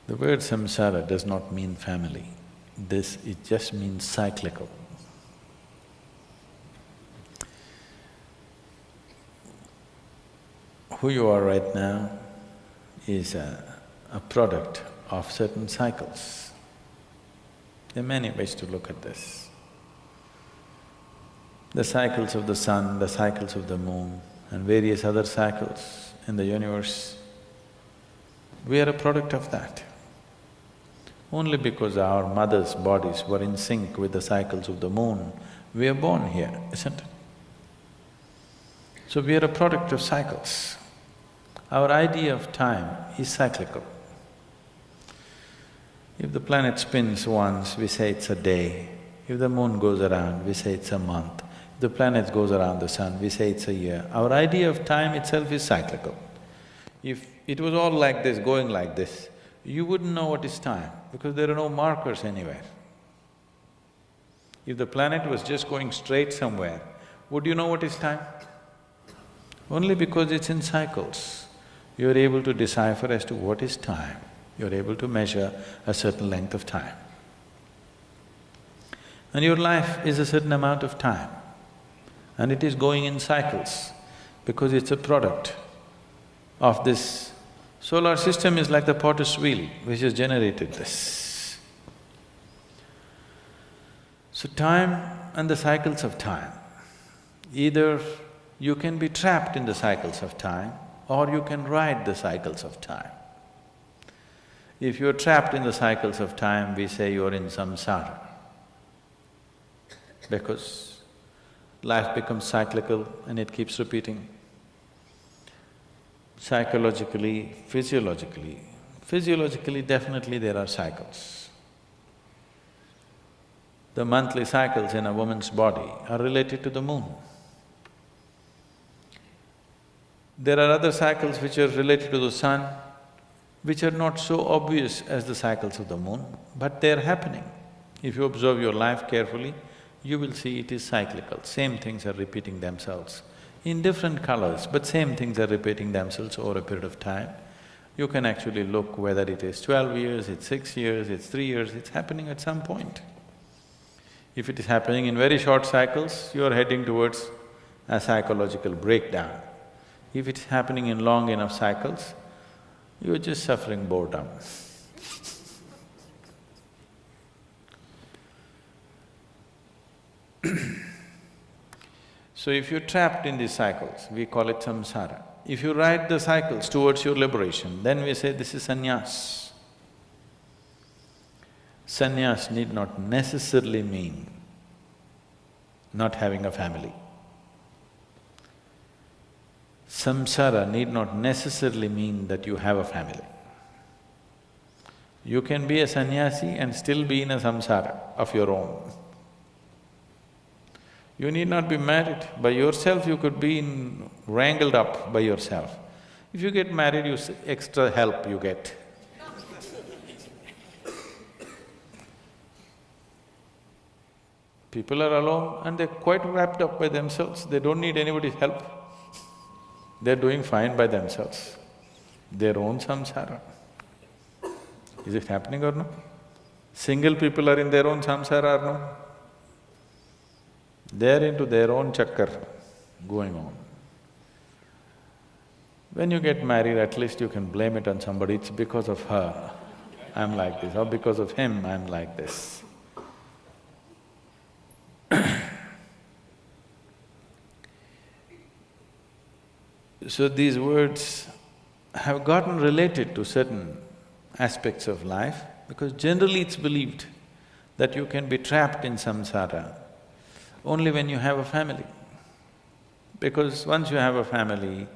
The word samsara does not mean family. It just means cyclical. Who you are right now is a product of certain cycles. There are many ways to look at this. The cycles of the sun, the cycles of the moon, and various other cycles in the universe, we are a product of that. Only because our mothers' bodies were in sync with the cycles of the moon, we are born here, isn't it? So we are a product of cycles. Our idea of time is cyclical. If the planet spins once, we say it's a day. If the moon goes around, we say it's a month. If the planet goes around the sun, we say it's a year. Our idea of time itself is cyclical. If it was all like this, going like this, you wouldn't know what is time because there are no markers anywhere. If the planet was just going straight somewhere, would you know what is time? Only because it's in cycles, you're able to decipher as to what is time. You're able to measure a certain length of time. And your life is a certain amount of time, and it is going in cycles because it's a product of this. Solar system is like the potter's wheel which has generated this. So time and the cycles of time, either you can be trapped in the cycles of time or you can ride the cycles of time. If you're trapped in the cycles of time, we say you're in samsara, because life becomes cyclical and it keeps repeating. Psychologically, physiologically definitely there are cycles. The monthly cycles in a woman's body are related to the moon. There are other cycles which are related to the sun, which are not so obvious as the cycles of the moon, but they're happening. If you observe your life carefully, you will see it is cyclical. Same things are repeating themselves in different colors, but same things are repeating themselves over a period of time. You can actually look whether it is 12 years, it's 6 years, it's 3 years, it's happening at some point. If it is happening in very short cycles, you are heading towards a psychological breakdown. If it's happening in long enough cycles, you're just suffering boredom. So if you're trapped in these cycles, we call it samsara. If you ride the cycles towards your liberation, then we say this is sannyas. Sannyas need not necessarily mean not having a family. Samsara need not necessarily mean that you have a family. You can be a sannyasi and still be in a samsara of your own. You need not be married. By yourself, you could be wrangled up by yourself. If you get married, extra help you get. People are alone and they're quite wrapped up by themselves, they don't need anybody's help. They're doing fine by themselves, their own samsara. Is it happening or no? Single people are in their own samsara or no? They're into their own chakkar going on. When you get married, at least you can blame it on somebody, it's because of her, I'm like this, or because of him, I'm like this. So these words have gotten related to certain aspects of life because generally it's believed that you can be trapped in samsara only when you have a family. Because once you have a family,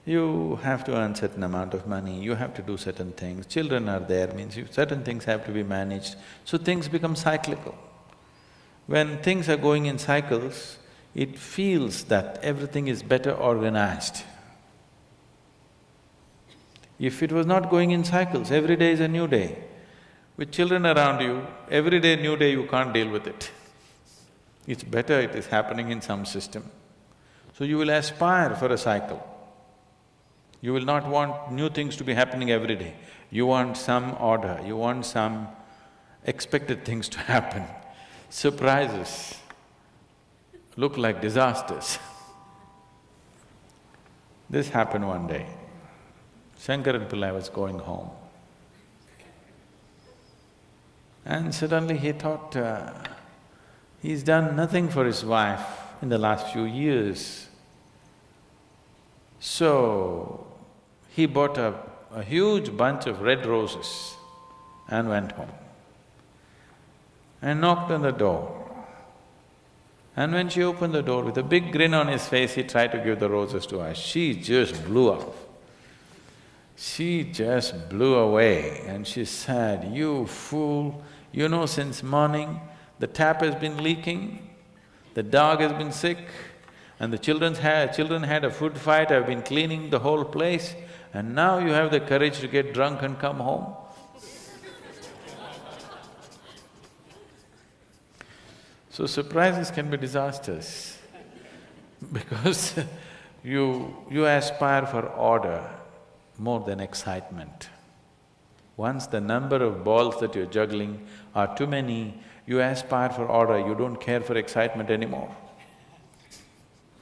you have to earn certain amount of money, you have to do certain things, children are there, means certain things have to be managed, so things become cyclical. When things are going in cycles, it feels that everything is better organized. If it was not going in cycles, every day is a new day. With children around you, every day new day, you can't deal with it. It's better it is happening in some system. So you will aspire for a cycle. You will not want new things to be happening every day. You want some order, you want some expected things to happen. Surprises look like disasters. This happened one day. Shankaran Pillai was going home. And suddenly he thought, he's done nothing for his wife in the last few years. So, he bought a huge bunch of red roses and went home and knocked on the door. And when she opened the door, with a big grin on his face, he tried to give the roses to her. She just blew up. She just blew away and she said, "You fool, you know since morning the tap has been leaking, the dog has been sick, and the children had a food fight, I've been cleaning the whole place, and now you have the courage to get drunk and come home?" So surprises can be disasters because you aspire for order more than excitement. Once the number of balls that you're juggling are too many, you aspire for order, you don't care for excitement anymore.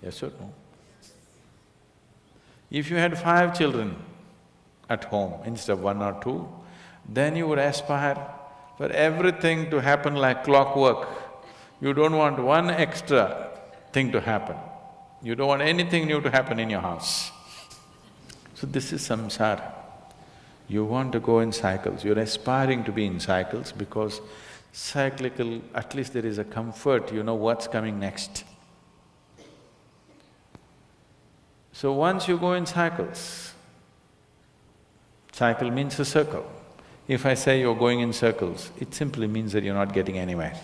Yes or no? If you had 5 children at home instead of 1 or 2, then you would aspire for everything to happen like clockwork. You don't want one extra thing to happen. You don't want anything new to happen in your house. So this is samsara. You want to go in cycles, you're aspiring to be in cycles because cyclical, at least there is a comfort, you know what's coming next. So once you go in cycles, cycle means a circle. If I say you're going in circles, it simply means that you're not getting anywhere.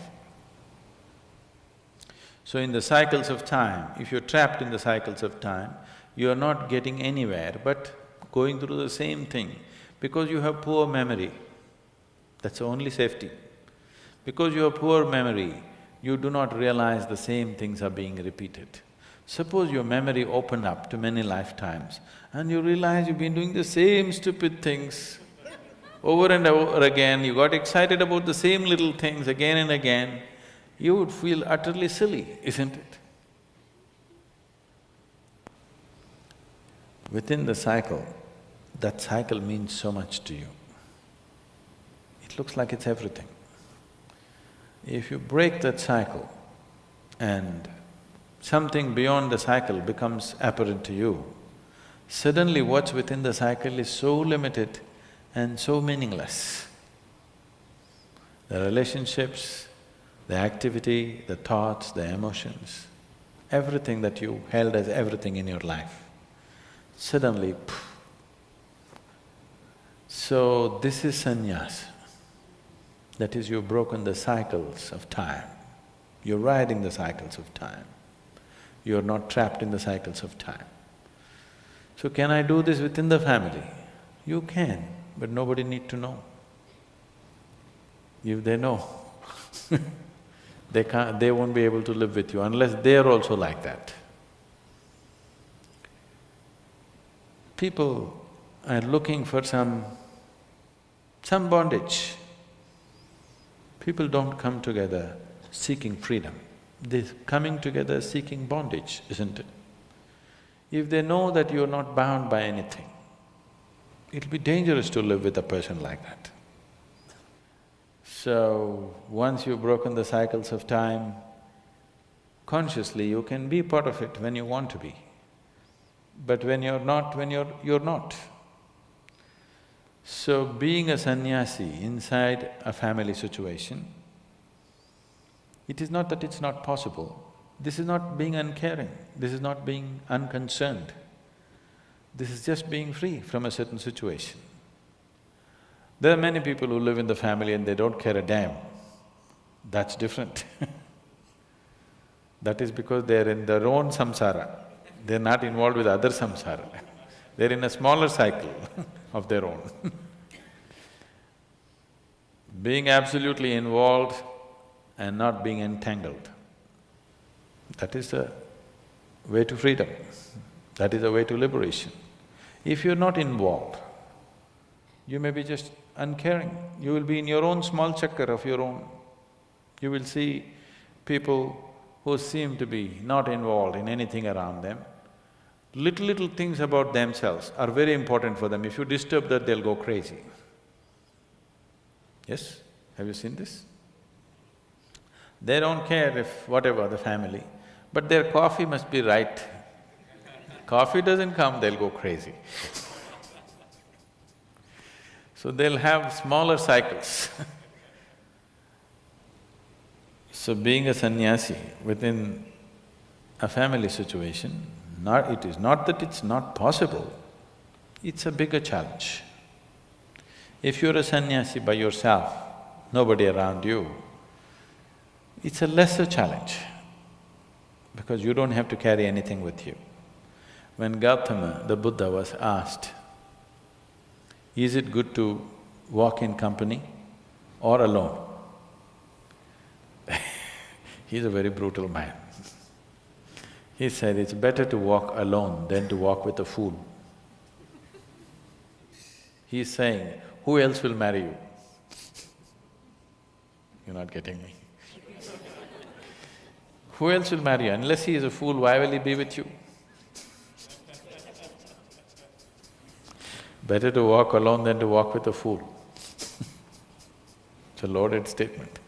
So in the cycles of time, if you're trapped in the cycles of time, you are not getting anywhere but going through the same thing because you have poor memory. That's the only safety. Because you have poor memory, you do not realize the same things are being repeated. Suppose your memory opened up to many lifetimes and you realize you've been doing the same stupid things over and over again, you got excited about the same little things again and again, you would feel utterly silly, isn't it? Within the cycle, that cycle means so much to you. It looks like it's everything. If you break that cycle and something beyond the cycle becomes apparent to you, suddenly what's within the cycle is so limited and so meaningless. The relationships, the activity, the thoughts, the emotions, everything that you held as everything in your life, suddenly poof. So this is sanyasa. That is, you've broken the cycles of time. You're riding the cycles of time. You're not trapped in the cycles of time. So can I do this within the family? You can, but nobody need to know. If they know, they won't be able to live with you unless they're also like that. People are looking for some bondage. People don't come together seeking freedom, they're coming together seeking bondage, isn't it? If they know that you're not bound by anything, it'll be dangerous to live with a person like that. So, once you've broken the cycles of time, consciously you can be part of it when you want to be. But when you're not, you're not. So being a sannyasi inside a family situation, it is not that it's not possible. This is not being uncaring, this is not being unconcerned. This is just being free from a certain situation. There are many people who live in the family and they don't care a damn. That's different. That is because they're in their own samsara. They're not involved with other samsara. They're in a smaller cycle of their own. Being absolutely involved and not being entangled, that is the way to freedom. That is the way to liberation. If you're not involved, you may be just uncaring. You will be in your own small chakkar of your own. You will see people who seem to be not involved in anything around them. Little things about themselves are very important for them. If you disturb that, they'll go crazy. Yes? Have you seen this? They don't care if whatever the family, but their coffee must be right. Coffee doesn't come, they'll go crazy. So they'll have smaller cycles. So being a sannyasi within a family situation, it is not that it's not possible, it's a bigger challenge. If you're a sannyasi by yourself, nobody around you, it's a lesser challenge because you don't have to carry anything with you. When Gautama, the Buddha, was asked, is it good to walk in company or alone? He's a very brutal man. He said, it's better to walk alone than to walk with a fool. He's saying, who else will marry you? You're not getting me. Who else will marry you? Unless he is a fool, why will he be with you? Better to walk alone than to walk with a fool. It's a loaded statement.